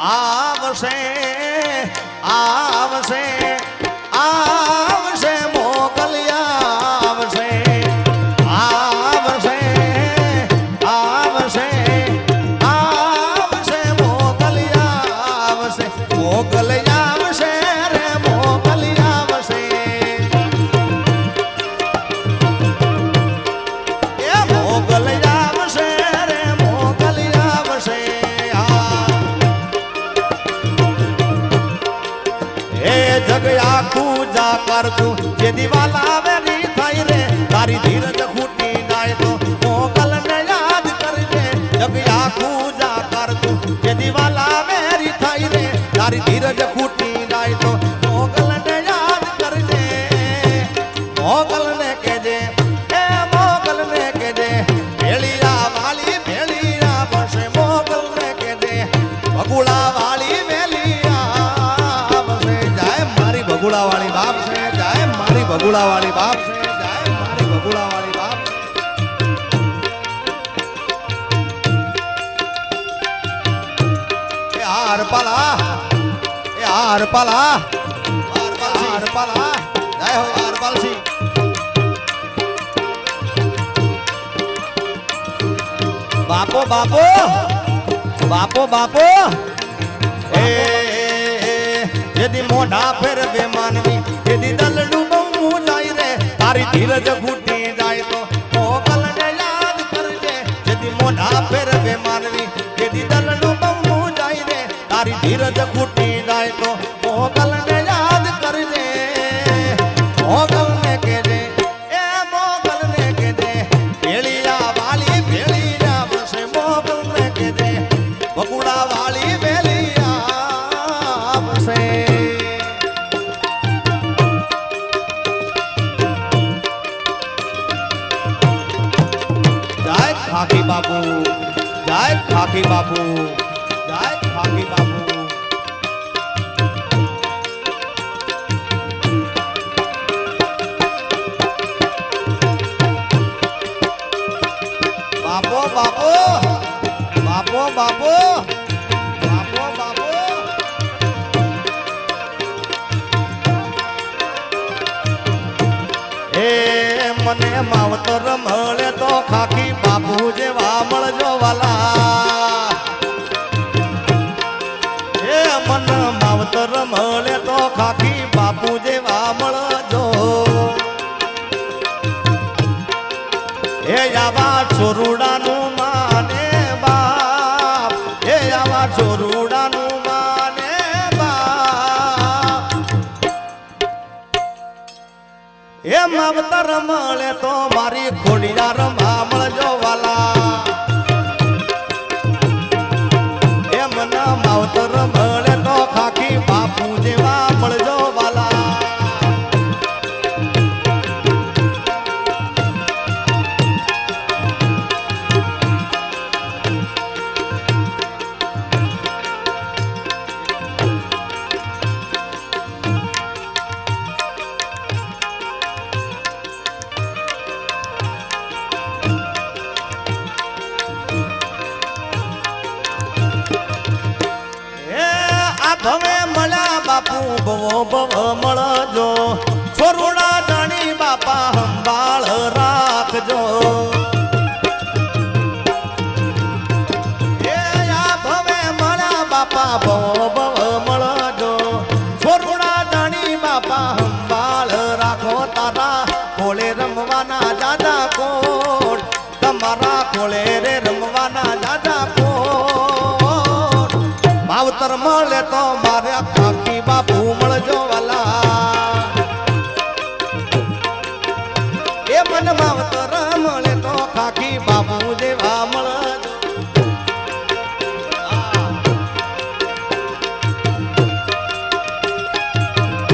આવશે આવશે આવશે મોગલિયા આવશે આવશે આવશે આવશે મોગલિયા આવશે મોગલિયા આવશે રે મોગલિયા આવશે એ મોગલિયા આવશે રે મોગલિયા આવશે જગ આખું જા કરતું જે દિવાલ આવે ની થાય રે તારી ધીરજ ખૂટી જાય તો મોગલ ને યાદ કરજે જગ આખું જા કરતું જે દિવાલ આવે ની થાય રે તારી ધીરજ ખૂટી જાય તો મોગલ ને યાદ કરજે મોગલ ને કહેજે એ મોગલ ને કહેજે ભેળિયા વાલી ભેળિયા બસે મોગલ ને કહેજે બગુડા વાળી ભગુડા વાળી બાપ છે જાય મારી ભગુડા વાળી બાપ છે જાય મારી ભગુડા વાળી બાપ એ હાર પાલા જય હો હાર પાલસી બાપો બાપો બાપો બાપો એ यदि मोढ़ा फिर वे मानवी यदि दलडू बहू जाए रे तारी धीरज फूटी जाए तो मोगल ने याद करजे यदि मोढ़ा फिर वे मानवी यदि दलडू बहू जाए रे तारी धीरज फूटी जाए तो मोगल ने याद करजे मोगल ने कहजे ए मोगल ने कहजे भेड़िया वाली भेड़िया बसे मोगल ने कहजे बगुड़ा वाली भेड़िया बसे खाकी बापू जय खाकी बापू जय खाकी बापू बापो बापो बापो बापो बापो बापो ए मने मावतर મળે તો ખાકી બાપુ જેવા મળજો વાલા એ મન માવતર મળે તો ખાકી બાપુ જેવા મળજો એ આવા છોરુડાનું માને બાપ એ આવા છોરુડાનું માને બાપ એ માવતર મળે તો મારી ખોડિયા રમા મળજો વાલા એ મને માવતર મળે તો ખાકી બાપુ જેવા મળજો વાલા ભવે મળ્યા બાપુ ભવો ભવ મળજો છોરુડા જાણી બાપા સંભાળ રાખજો એ આ ભવે મળ્યા બાપા ભવો ભવ મળજો છોરુડા જાણી બાપા સંભાળ રાખો તારા ખોળે રમવાના દાદા કોટ તમારા ખોળે રે રમવાના દાદા કોટ માવતર મળે તો મારે ખાકી બાપુ મળજો વાલા એ મન માવતર મળે તો ખાકી બાપુ જેવા મળજો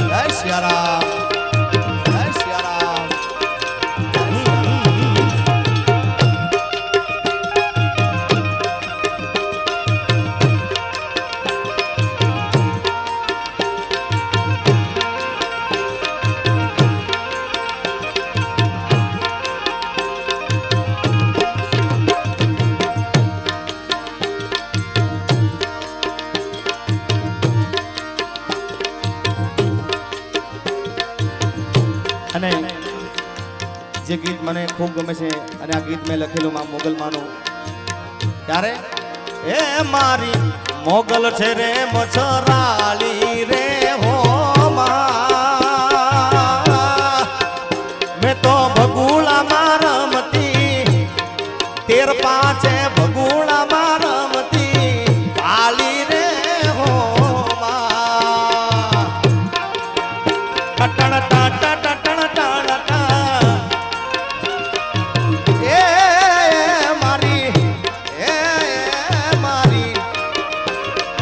જય સિયારામ જય સિયારામ જે ગીત મને ખૂબ ગમે છે અને આ ગીત મેં લખેલું માં મોગલ માનું ત્યારે એ મારી મોગલ છે રે મછરાલી રે હો મેં તો ભગુડા માં રમતી 13 5 ભગુડા માં રમતી આલી રે હો ટટણ ટટણ ટટણ ટટણ એ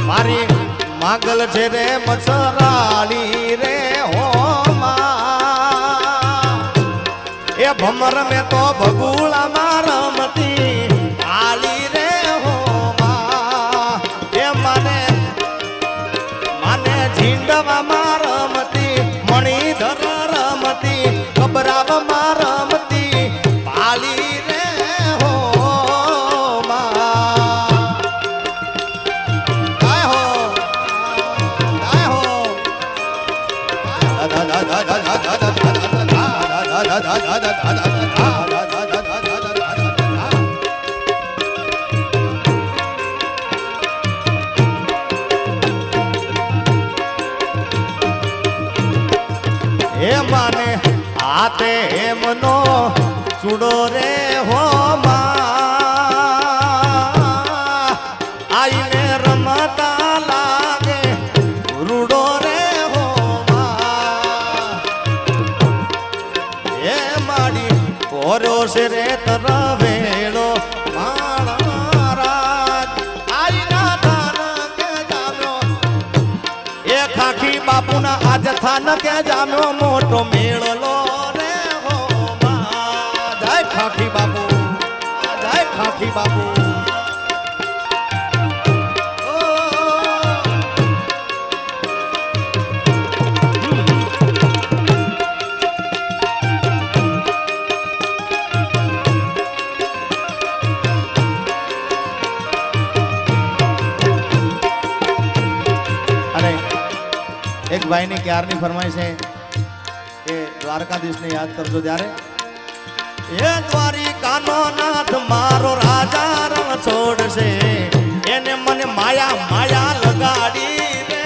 મારી માગલ છે રે મછરાલી રે હો એ ભમર મેં તો ભગુડા માં રમતી આલી રે હો એ માને ઝીંડવા માં રમતી મણિધર રમતી કબરાવ માં રમતી પાલી રે હો હે માને હાથે એમનો ચૂડો રે હો આઈને રમતા લાગે રૂડો રે હો એ માડી કોરો છે રે તરવેલો મહારાજ આઈના થાન કે જામ્યો એ ખાખી બાપુના આજ થાન કે જામ્યો મોટો મેળલો રે હો જય ખાખી બાપુ જય ખાખી બાપુ એક ભાઈની ક્યારની ફરમાઈશ છે કે દ્વારકાધીશને યાદ કરજો ત્યારે એ દ્વારિકાનો નાથ મારો રાજા રણ છોડશે એને મને માયા માયા લગાડી રે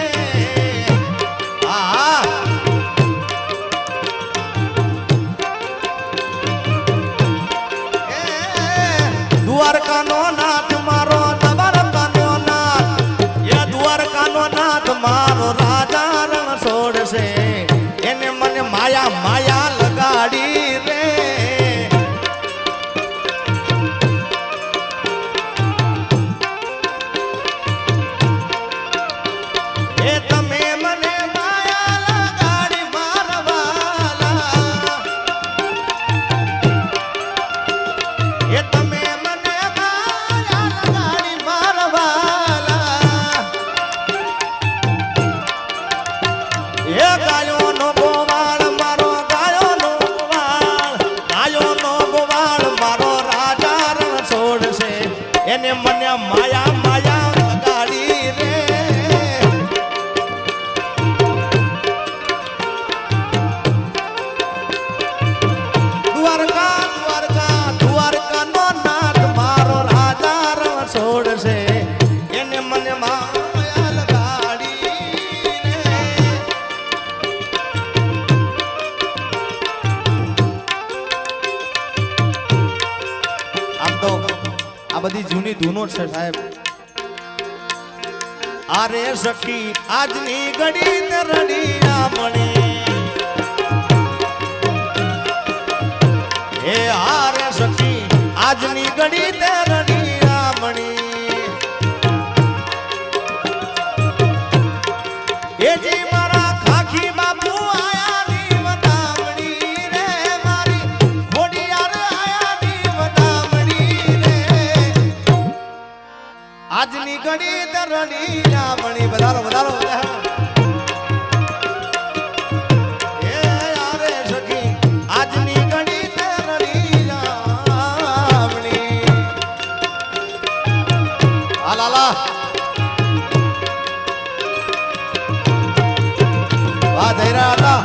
દ્વારકાનો નાથ મારો દ્વારકાનો નાથ એ દ્વારકાનો નાથ મારો રાજા છોડશે એને મને માયા માયા લગાડી રે એ તમે મને માયા લગાડી મારવાલા એ તમે મને માયા લગાડી મારવાલા એ ગાયો નો ગોવાળ મારો ગાયો નો ગોવાળ મારો રાજા રણ છોડશે એને મને માયા માયા લગાડી રે દ્વારકા દ્વારકા દ્વારકા નો નાથ મારો રાજા રણ છોડશે એને મને માયા લગાડી આ બધી જૂની ધૂનો છે સાહેબ આરે સખી આજની ઘડી ને રડી રામણી હે આરે સખી આજની ઘડી ને રડી રામણી એ જી મારા ખાખી બાપુ આયા ની વધામણી રે મારી ખોડિયાર આયા ની વધામણી રે આજની ઘડી તરણી રામણી વધારો વધારો એ આરે સખી આજની ઘડી તરણી રામણી હાલાલા વાહ જયરા હતા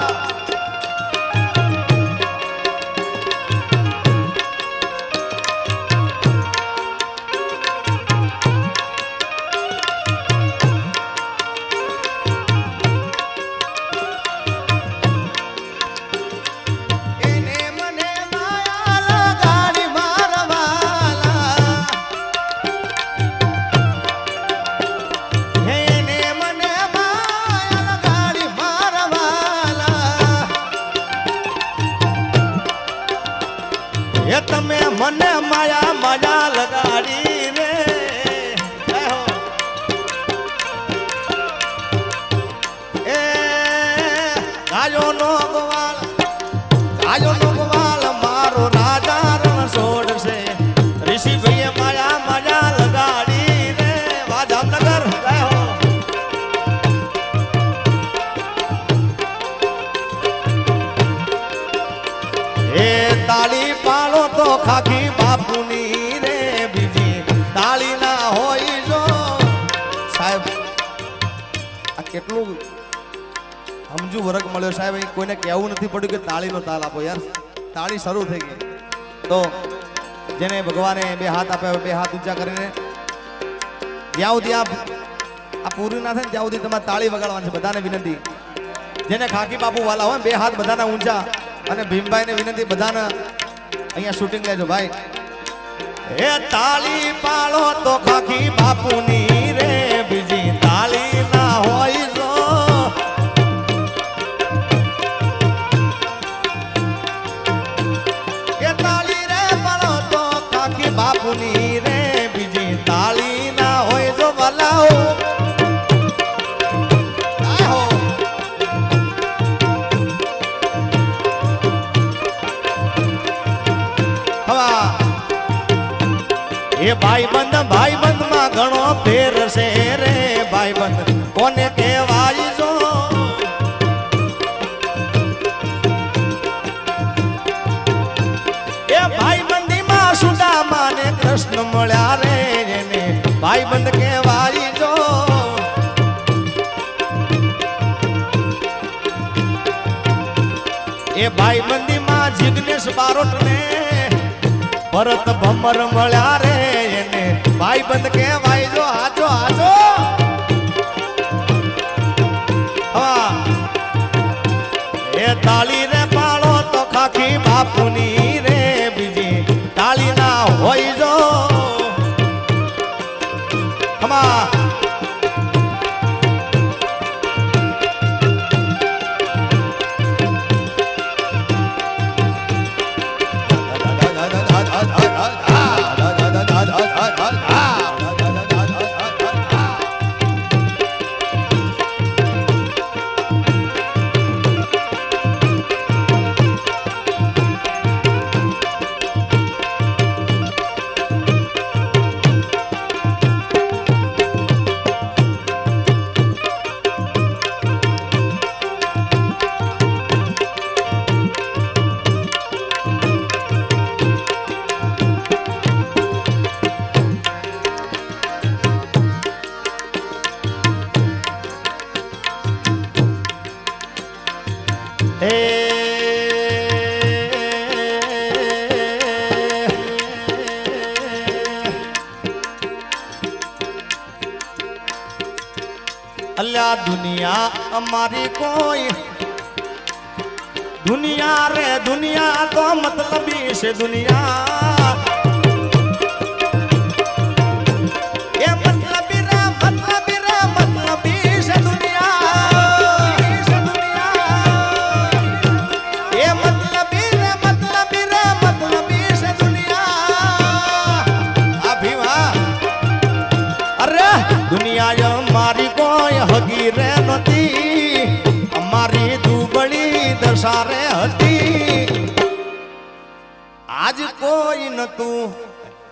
ભાઈઓ નો ગવાલ મારો રાજા રણ છોડશે ઋષિ ભાઈએ માયા માયા લગાડી રે વા જામનગર જય હો એ તાળી પાડો તો ખાખી બાપુની રે બીજી તાળી ના હોય જો સાહેબ આ કેટલું સમજુ વર્ગ મળ્યો સાહેબ અહીં કોઈને કહેવું નથી પડ્યું કે તાળીનો તાલ આપો યાર તાળી શરૂ થઈ ગઈ તો જેને ભગવાને બે હાથ આપ્યા બે હાથ ઊંચા કરીને જ્યાં સુધી આ પૂરી ના થાય ત્યાં સુધી તમારે તાળી વગાડવાની છે બધાને વિનંતી જેને ખાખી બાપુ વાલા હોય બે હાથ બધાના ઊંચા અને ભીમભાઈ ને વિનંતી બધાને અહીંયા શૂટિંગ લેજો ભાઈ એ તાળી પાડો તો ખાખી બાપુની રે બીજી તાળી ના હોય જો એ તાળી રે પાડો તો ખાખી બાપુની રે બીજી તાળી ના હોય જો વાલાઓ એ ભાઈબંધ માં ઘણો ફેર છે રે ભાઈબંધ કોને કહેવાય જો એ ભાઈબંધી માં સુદામા ને કૃષ્ણ મળ્યા રે એને ભાઈબંધ કહેવાય જો એ ભાઈબંધી માં જિગ્નેશ બારોટ ને ભરત ભમર મળ્યા રે એને ભાઈબંધ કહેવાય જો હાચો હાચો હા એ તાળી રે પાડો તો ખાખી બાપુની રે બીજી તાળી ના હોય જો હમા અલ્યા દુનિયા અમારી કોઈ દુનિયા રે દુનિયા તો મતલબી છે દુનિયા એ મતલબી રે મતલબી રે મતલબી છે દુનિયા એ મતલબી રે મતલબી રે મતલબી છે દુનિયા આ ભીવા અરે દુનિયા અમારી કોઈ હગી રે નથી અમારી દુબળી દશા રે હતી આજ કોઈ નતું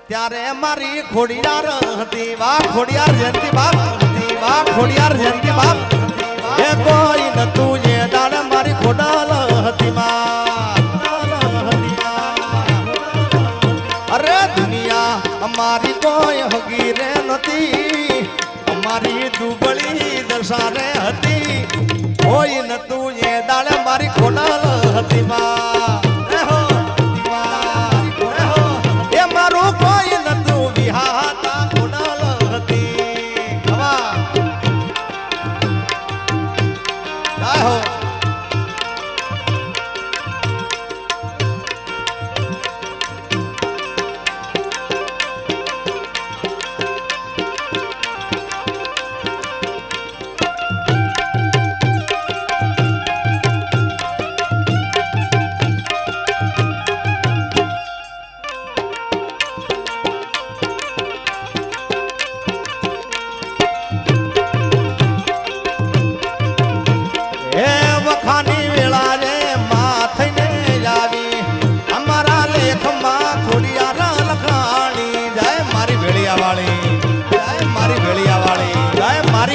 ત્યારે મારી ખોડિયાર હતી વાહ ખોડિયાર જયંતી બાપ હતી વાહ ખોડિયાર જયંતી બાપ એ કોઈ નતું એ દાડ મારી ખોડાલ હતી અરે દુનિયા અમારી કોઈ હગી રે નથી અમારી દુબળી દશા રે હતી કોઈ નતું એ દાડે મારી ખોડાલ હતી એ મારું કોઈ નતું વિહાતા ખોડાલ હતી જય હો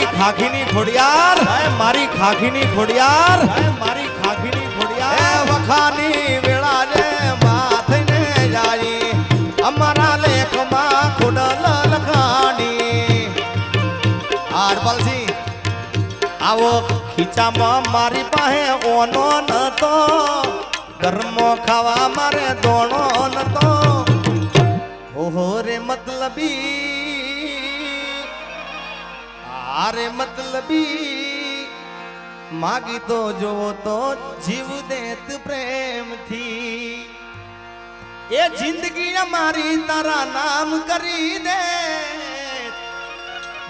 મારી ખાખીની ખોડિયાર મારી ખાખીની ખોડિયાર મારી ખાખીની ખોડિયાર વખાની વેળા ને માથને જાય અમારા લેખમાં ખોડલ લખાણી આરપાલસિંહ આવો ખીચામાં મારી પાસે ઓનો નતો ગરમો ખાવા મારે દોણો નતો ઓહો રે મતલબી આરે મતલબી માગી તો જોવો તો જીવ દેત પ્રેમથી એ જિંદગી અમારી તારા નામ કરી દે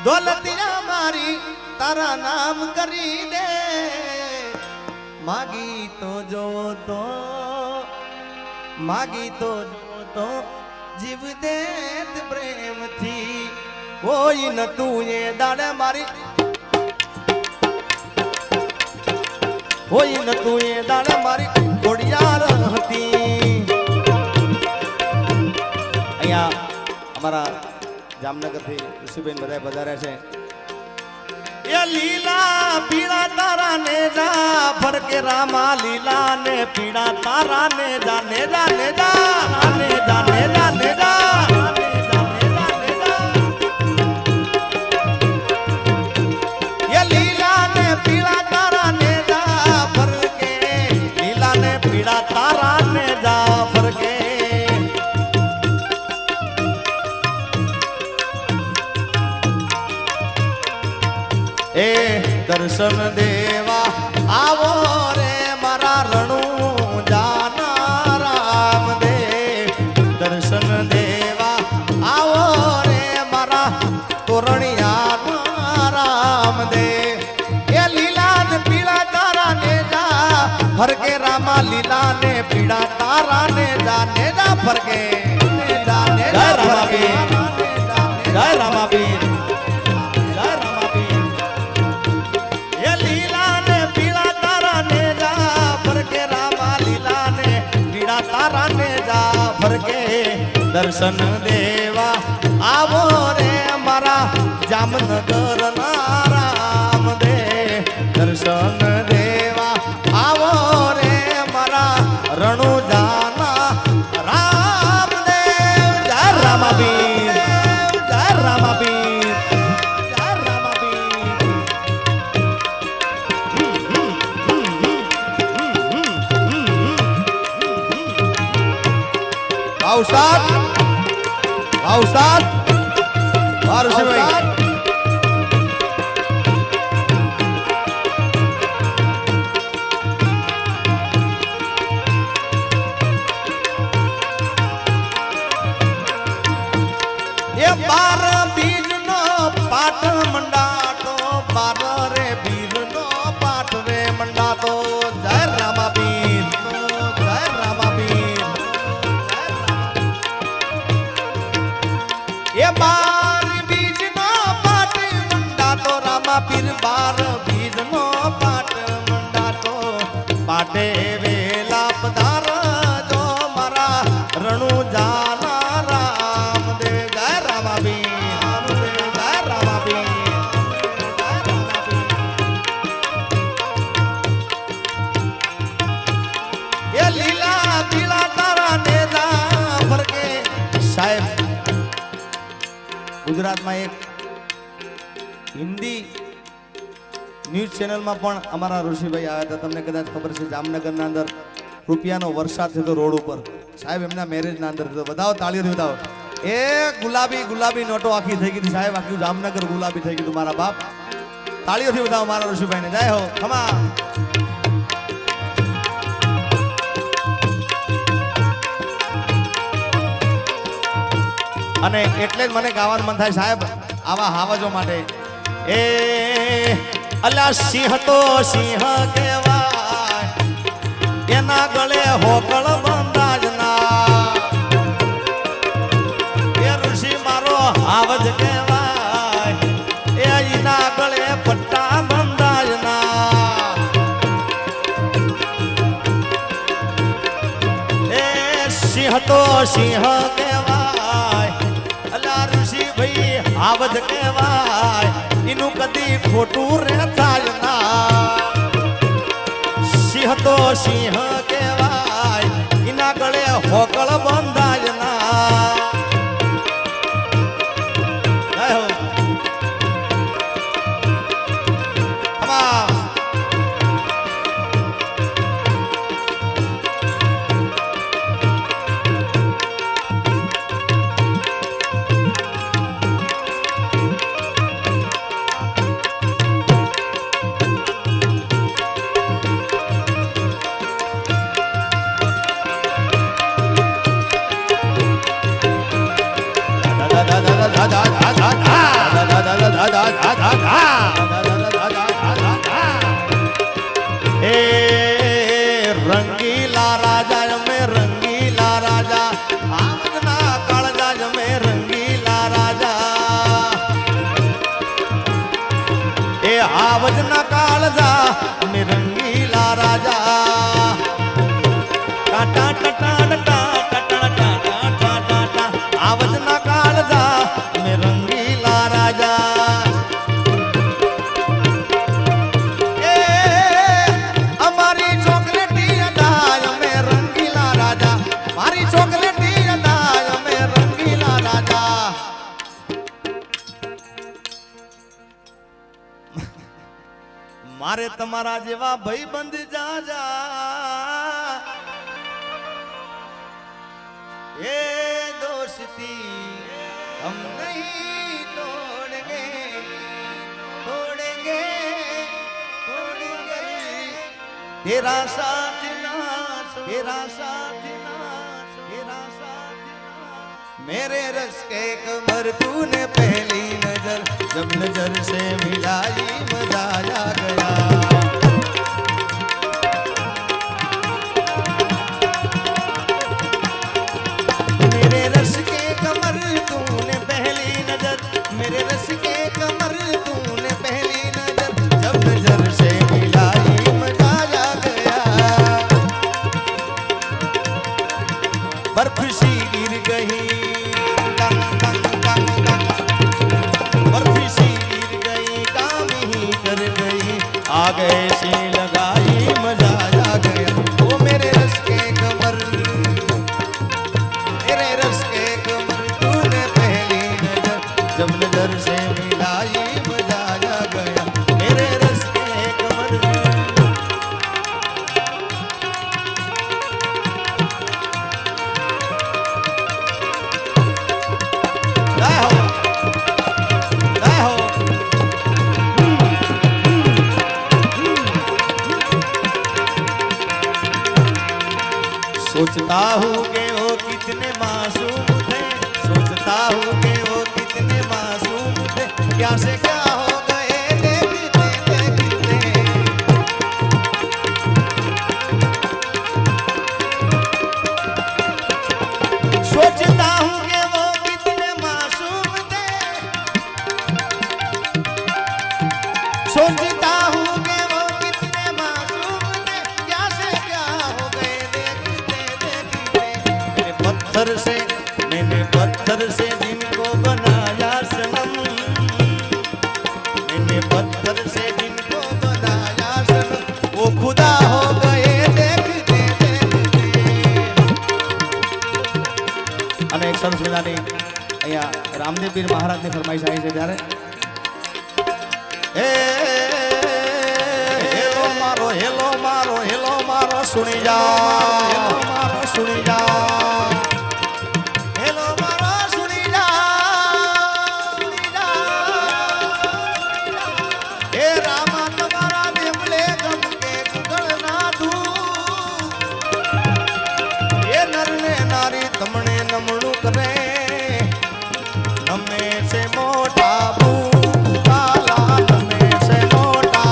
દોલતિયા મારી તારા નામ કરી દે માગી તો જોવો તો માગી તો જોવો તો જીવ દેત પ્રેમથી કોઈ ન તું એ દાડે મારી કોઈ ન તું એ દાડે મારી ખોડિયાર હતી અહીંયા અમારા જામનગરથી ઋષિબેન બધા પધાર્યા છે એ લીલા પીળા તારા ને જા ફરકે રામા લીલા ને પીળા તારા ને જા ને જા ને જા ને જા ને જા ને જા એ લીલા ને પીળા તારા ને જા ફરકે લીલા ને પીળા તારા ને જા ફરકે એ દર્શન દેવા આવો રે મારા રણુ જાના રામદેવ દર્શન દેવા આવો રે મારા તોરણિયા રામદેવ એ લીલા ને પીળા તારા ને જા ફરકે રામા લીલા ને પીળા તારા ને જા ફરકે જય રામાબીર જય રામાબીર દર્શન દેવા આવો રે મારા જામનગર ના રામદેવ દર્શન દેવા આવો રે મારા રણુજાના રામદેવ જય રામાબીર જય રામાબીર જય રામાબીર આવસાદ આવસાદ વારસીભાઈ એ 12 બીજનો પાઠ મંડાતો 12 રે બીજનો પાઠ રે મંડાતો જય રામાબીર જય રામાબીર એ 12 બીજનો પાઠ મંડાતો રામાપીર 12 બીજનો પાઠ મંડાતો પાટે વેલા પધાર જો મારા રણુ જાના રામદેવ જય રામાબીર જય રામાબીર એ લીલા પીળા તારા ને જા ફરકે સાહેબ ગુજરાતમાં એક હિન્દી ન્યૂઝ ચેનલમાં પણ અમારા ઋષિભાઈ આવ્યા હતા તમને કદાચ ખબર છે જામનગરના અંદર રૂપિયાનો વરસાદ થતો રોડ ઉપર સાહેબ એમના મેરેજના અંદર થતો બતાવો તાળીઓથી બતાવો એ ગુલાબી ગુલાબી નોટો આખી થઈ ગઈ સાહેબ આખું જામનગર ગુલાબી થઈ ગયું મારા બાપ તાળીઓથી બતાવો મારા ઋષિભાઈને જય હો ખમા અને એટલે જ મને ગાવાનું મન થાય સાહેબ આવા હાવજો માટે એ અલા સિંહ તો સિંહ કહેવાય એના ગળે હોકળ બંધાજના એ ઋષિ મારો હાવજ કહેવાય એ એના ગળે પટ્ટા બંધાજના એ સિંહ તો સિંહ કહેવાય ઋષિ ભાઈ આવજ કહેવાય इनु कदी खोटू रे थाय ना सिंह तो सिंह केवाय इना गळे होकळ बंधाय ना रंगीला राजा में रंगीला राजा आवजना काळजा में रंगीला राजा ए आवजना काळजा में रंगीला राजा टाटा टाटा टाटा टाटा टाटा टाटा आवजना काळजा में रंगीला राजा मारे तमारा जेवा भाईबंद जाजा ये दोस्ती हम नहीं तोड़ेंगे तोड़ेंगे तोड़ेंगे तेरा साथ ना तेरा साथ ना तेरा साथ ना मेरे रस के कमर तूने पहली नजर जब नजर से मिलाई मजा आ गया मेरे रस के कमर तूने पहली नजर मेरे रस के कमर तूने पहली नजर जब नजर से मिलाई मजा आ गया बर्फ सी गिर गई आ गए सी लगाई मजा आ गया वो मेरे रस के कमर मेरे रस के कमर तूने पहली नजर जब नजर से मिलाई मजा आ गया मेरे रस के कमर जय हो जय हो सोचता हूँ कि वो कितने मासूम थे सोचता हूँ कि वो कितने मासूम थे क्या से क्या हो गए देखते देखते सोचता हूँ कि वो कितने मासूम थे सोचता हूँ कि वो कितने मासूम थे क्या से क्या हो गए मैंने पत्थर से जिनको बनाया सनम मैंने पत्थर से जिनको बनाया सनम वो खुदा हो गए देखते देखते અને એક સરસ મજાની અહીંયા રામદેવ પીર મહારાજની ફરમાઈશ આવી છે ત્યારે હેલો મારો સુણી જા હેલો મારો સુણી જા तमने नमणु करे नमे से मोटा भूकाला नमे से मोटा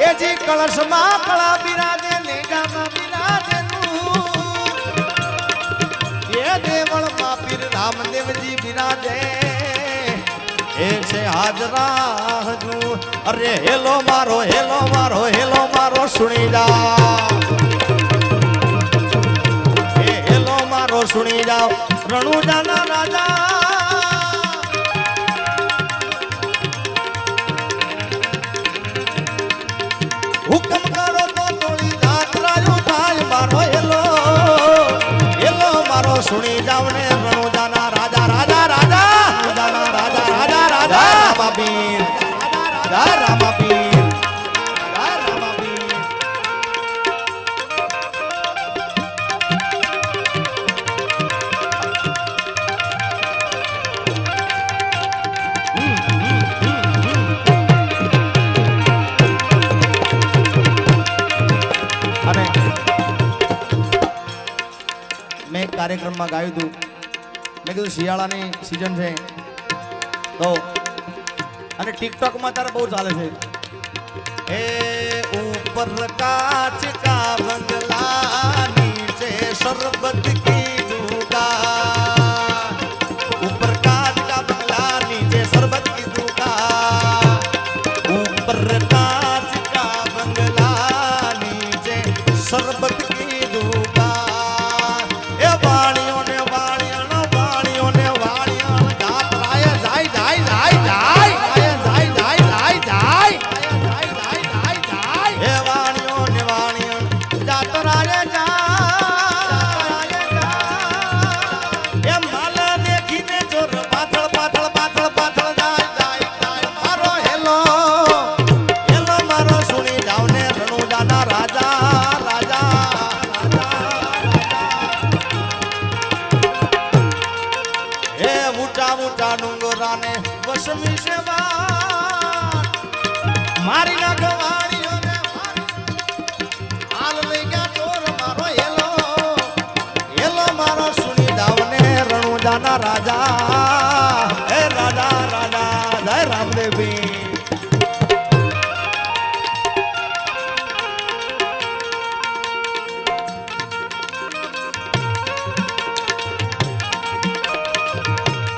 ए जी कलश मा कला बिराजे नेगा मा बिराजे ये देवल मा पीर रामदेव जी बिराजे ऐसे हाजरा हजू अरे हेलो मारो सुनी जा हेलो मारो सुनी जाओ रણुजाना राजा हुक्म करो तो तोड़ी जात्रायो थाय मारो हेलो हेलो मारो सुनी जाओ ने रણुजाना राजा राजा राजा रણुजाना राजा राजा राजा रामाबीर राजा रामाबीर कार्यक्रम में गायु तू मैं कीधु शियाळानी सीजन है तो अने टिकटॉक में तारे बहुत चाले छे ए ऊपर कांच का बंगला नीचे शरबत की दुकान ऊपर कांच का बंगला नीचे शरबत की दुकान ऊपर कांच का बंगला नीचे शरबत की दुकान वशमी से मारी ना गवाड़ियों ने हाल ले गया चोर मारो येलो मारो सुनी दावने रણुजाना राजा हे राजा राजा जय रामदेवी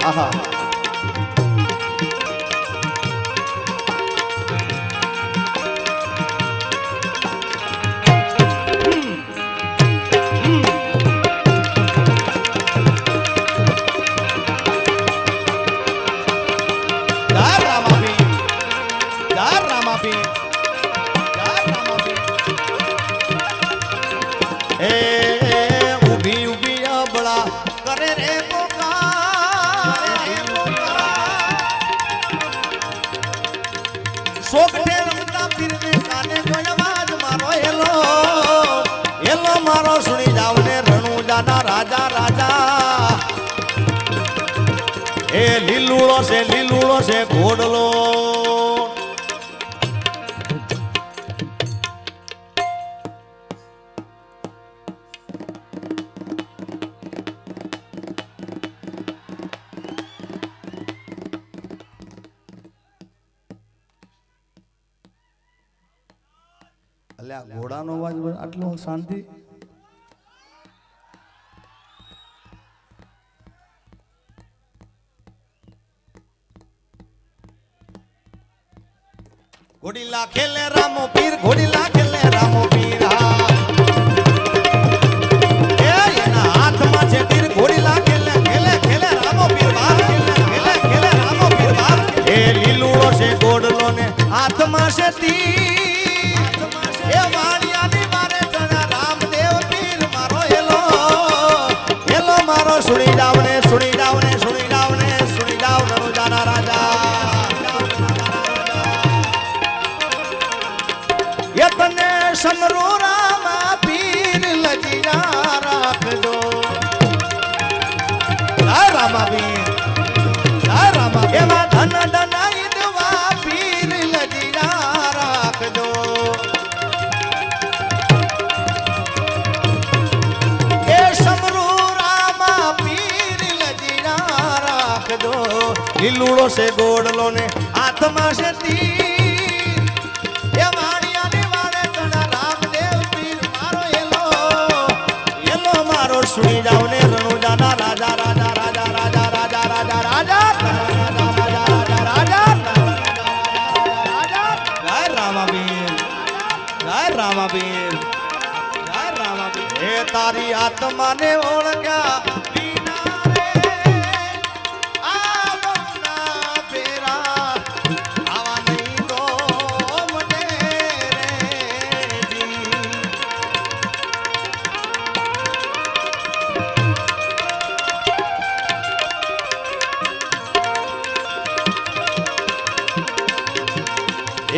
आहा सोगठे रमता फिरने काने को आवाज मारो हेलो मारो सुनी जाओ ने रણुजाना राजा राजा ए लीलूड़ो से घोड़लो घोड़ानो अवाज आटलो शांति घोड़ीला खेले रामो पीर घोड़ीला खेले रामो पीर एना हाथ में छे तीर घोड़ीला खेले खेले खेले रामो पीर बाप खेले खेले खेले रामो पीर बाप ए लीलूड़ो से घोड़लो ने हाथ में से तीर ए वाणिया नी मारे चना रामदेव पीर मारो हेलो मारो सुनी जाओ ने रणुजाना राजा यतने समरू रामा पीर लजिया राख दो रामा पीर रामा एमा धन धनाई दवा पीर लजिया राख दो ए समरू रामा पीर लजिया राख दो लीलूड़ो से गोड़लो ने आत्मा से तीर ए वाणिया ने वाले चना रामदेव पीर मारो येलो मारो सुनी जाओ ने रणुजाना राजा राजा राजा राजा राजा राजा राजा राजा राजा जय रामाबीर जय रामाबीर जय रामाबीर हे तारी आत्मा ने ओळख्या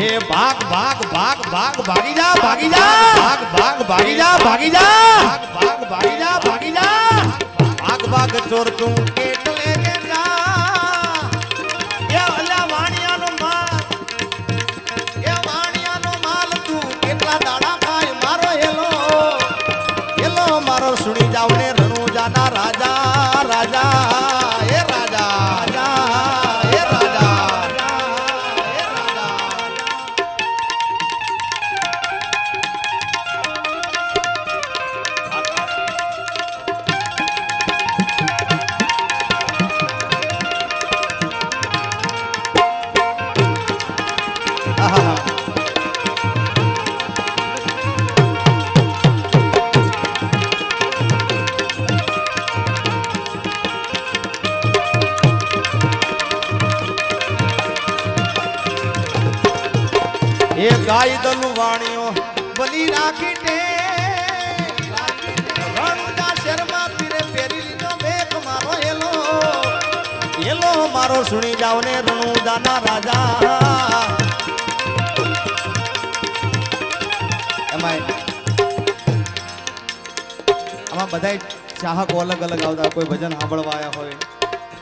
એ ભાગ ભાગ ભાગ ભાગ ભાગી જા ભાગી જા ભાગ ભાગ ભાગી જા ભાગી જા ભાગ ભાગ ભાગી જા ભાગી જા ભાગ ભાગ ચોર તું કેટલે કે જા એ અલ્યા વાણિયાનો માલ તું કેટલા દાડા ખાય મારો હેલો મારો સુણી જાવ ને રણુજાના રાજા રાજા એ રાજા રાજા એ રાજા એ ગાય દલુ વાણિયો બલી રાખી ટે રણુજા શર્મા પીરે પહેરી લીધો બેક મારો હેલો મારો સુણી જાવ ને રણુજાના રાજા આમાં બધા ચાહકો અલગ અલગ આવતા કોઈ ભજન સાંભળવા આવ્યા હોય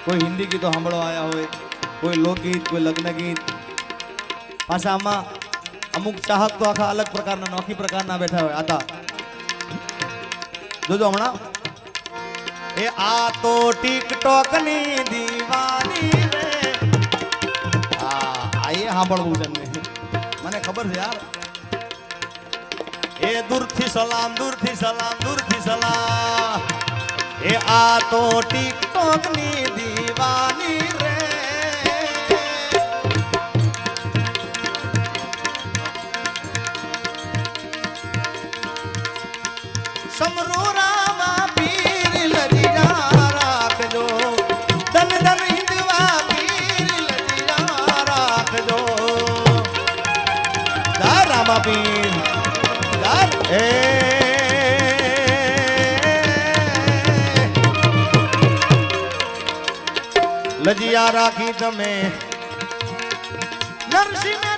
કોઈ હિન્દી ગીતો સાંભળવા આવ્યા હોય કોઈ લોકગીત કોઈ લગ્ન ગીત પાછા આમાં અમુક ચાહક તો આખા અલગ પ્રકારના નોખી પ્રકારના બેઠા હોય આતા જોજો હમણાં એ આ તો ટિકટોક ની દીવાની રે આ એ સાંભળવું છે મને ખબર છે યાર એ દૂરથી સલામ દૂરથી સલામ દૂરથી સલામ એ આ તો ટિકટોક ની દીવાની રે સમરો રામા પીર લજીરા રાખજો ધન ધન હિંદવા પીર લજીરા રાખજો જા રામા પીર જા એ લજિયા રાખી તમે નરસિંહ